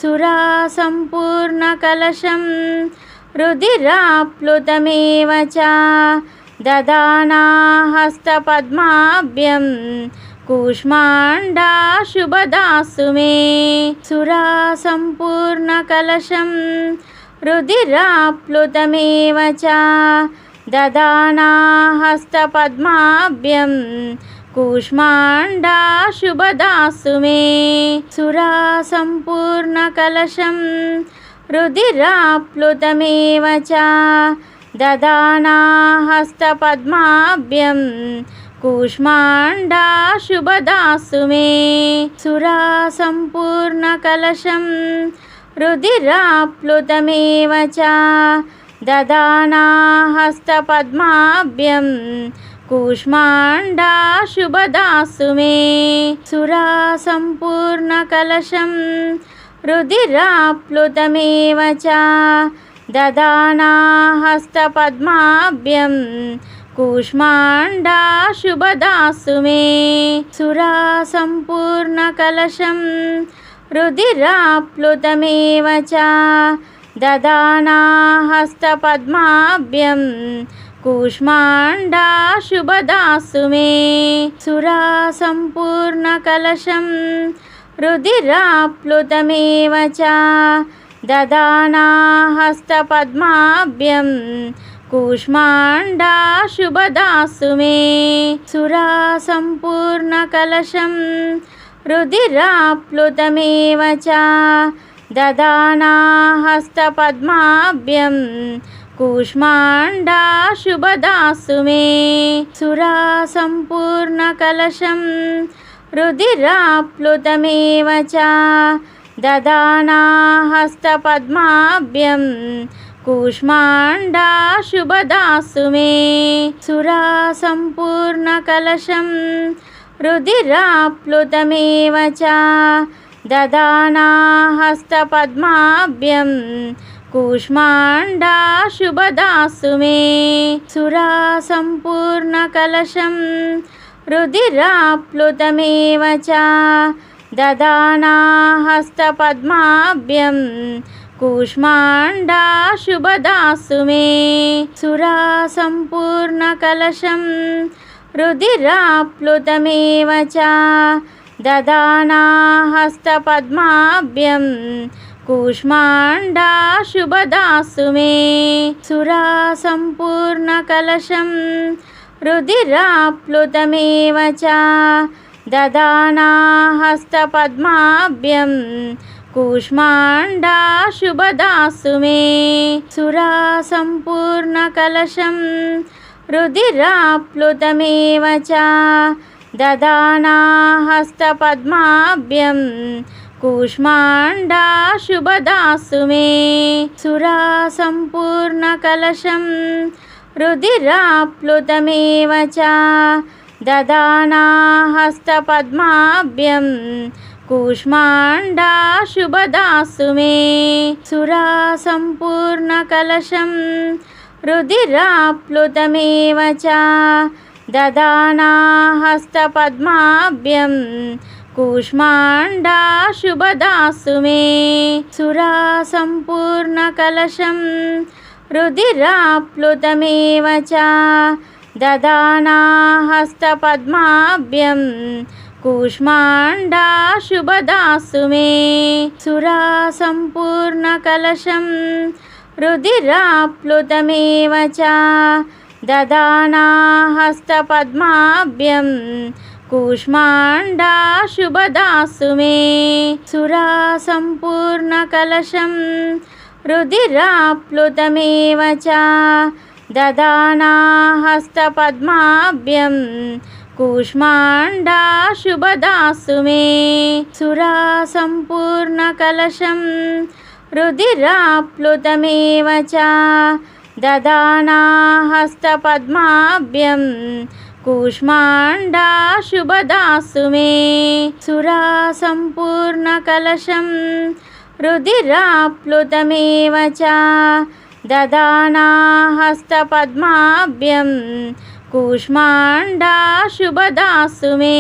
सुरासम्पूर्णकलशं रुधिराप्लुतमेव च ददाना हस्तपद्माभ्यं कूष्माण्डाशुभदासु मे। सुरासम्पूर्णकलशं रुधिराप्लुतमेव च ददाना हस्तपद्माभ्यं कूष्माण्डाशुभदासु मे। सुरासम्पूर्णकलशं रुधिराप्लुतमेव च ददाना हस्तपद्माभ्यं कूष्माण्डाशुभदासु मे। सुरासम्पूर्णकलशं रुधिराप्लुतमेव च ददाना हस्तपद्माभ्यं कूष्माण्डाशुभदासु मे। सुरासम्पूर्णकलशं रुधिराप्लुतमेव च ददाना हस्तपद्माभ्यं कूष्माण्डाशुभदासु मे। सुरासम्पूर्णकलशं रुधिराप्लुतमेव च ददाना हस्तपद्माभ्यं कूष्माण्डाशुभदासु मे। सुरासम्पूर्णकलशं रुधिराप्लुतमेव च ददाना हस्तपद्माभ्यं कूष्माण्डाशुभदासु मे। सुरासम्पूर्णकलशं रुधिराप्लुतमेव च ददाना हस्तपद्माभ्यं कूष्माण्डाशुभदासु मे। सुरासम्पूर्णकलशं रुधिराप्लुतमेव च ददाना हस्तपद्माभ्यं कूष्माण्डाशुभदासु मे। सुरासम्पूर्णकलशं रुधिराप्लुतमेव च ददाना हस्तपद्माभ्यं कूष्माण्डाशुभदासु मे। सुरासम्पूर्णकलशं रुधिराप्लुतमेव च ददाना हस्तपद्माभ्यं कूष्माण्डाशुभदासु मे। सुरासम्पूर्णकलशं रुधिराप्लुतमेव च ददाना हस्तपद्माभ्यं कूष्माण्डाशुभदासु मे। सुरासम्पूर्णकलशं रुधिराप्लुतमेव च ददाना हस्तपद्माभ्यं कूष्माण्डाशुभदासु मे। सुरासम्पूर्णकलशं रुधिराप्लुतमेव च ददाना हस्तपद्माभ्यं कूष्माण्डाशुभदासु मे। सुरासम्पूर्णकलशं रुधिराप्लुतमेव च ददाना हस्तपद्माभ्यं कूष्माण्डाशुभदासु मे। सुरासम्पूर्णकलशं रुधिराप्लुतमेव च ददाना हस्तपद्माभ्यं कूष्माण्डाशुभदासु मे। सुरासम्पूर्णकलशं रुधिराप्लुतमेव च ददाना हस्तपद्माभ्यं कूष्माण्डाशुभदासु मे। सुरासम्पूर्णकलशं रुधिराप्लुतमेव च ददाना हस्तपद्माभ्यं कूष्माण्डाशुभदासु मे। सुरासम्पूर्णकलशं रुधिराप्लुतमेव च ददाना हस्तपद्माभ्यं कूष्माण्डाशुभदासु मे। सुरासम्पूर्णकलशं रुधिराप्लुतमेव च ददाना हस्तपद्माभ्यं कूष्माण्डाशुभदासु मे। सुरासम्पूर्णकलशं रुधिराप्लुतमेव च ददाना हस्तपद्माभ्यं कूष्माण्डाशुभदासु मे।